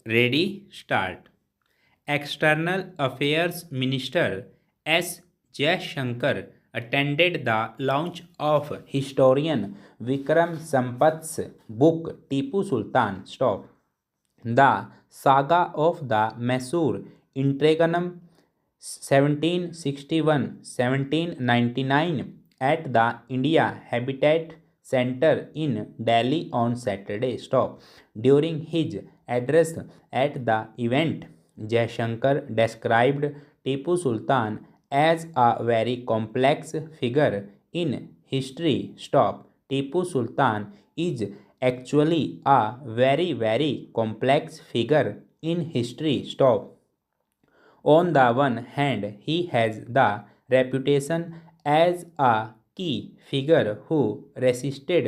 Ready? Start. External Affairs Minister S. Jaishankar attended the launch of historian Vikram Sampat's book Tipu Sultan. Stop. The Saga of the Mysore Intriganum 1761-1799 at the India Habitat Center in Delhi on Saturday. Stop. During his address at the event, Jaishankar described Tipu Sultan as a very complex figure in history. Stop. Tipu Sultan is actually a very complex figure in history. Stop. On the one hand, he has the reputation as a key figure who resisted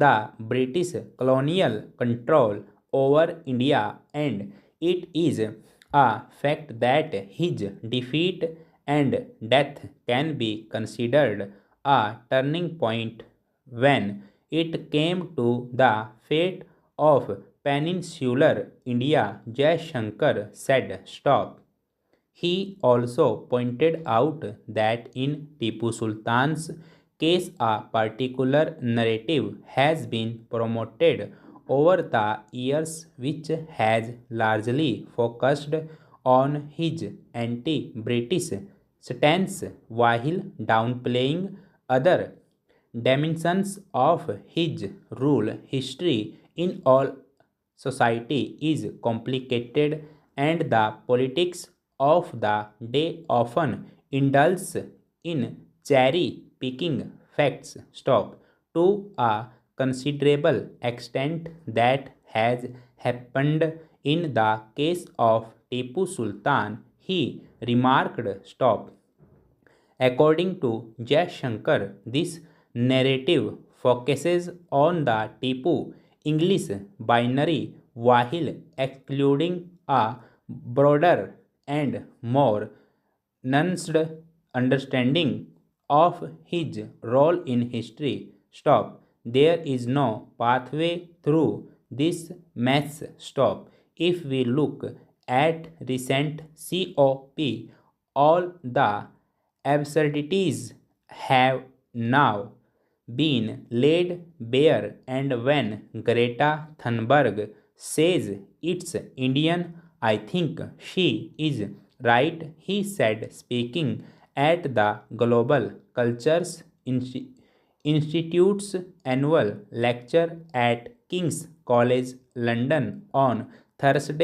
the British colonial control over India, and it is a fact that his defeat and death can be considered a turning point when it came to the fate of peninsular India. Jaishankar said, Stop. He also pointed out that in Tipu Sultan's case, a particular narrative has been promoted over the years which has largely focused on his anti British stance while downplaying other dimensions of his rule. History in all society is complicated, and the politics of the day often indulge in cherry picking facts. Stop. To a considerable extent, that has happened in the case of Tipu Sultan, he remarked. Stop. According to Jaishankar, this narrative focuses on the Tipu English binary while excluding a broader and more nuanced understanding of his role in history. Stop. There is no pathway through this mess. Stop. If we look at recent COP, all the absurdities have now been laid bare, and when Greta Thunberg says it's Indian, I think she is right, he said, speaking at the Global Cultures Institute's annual lecture at King's College London on Thursday.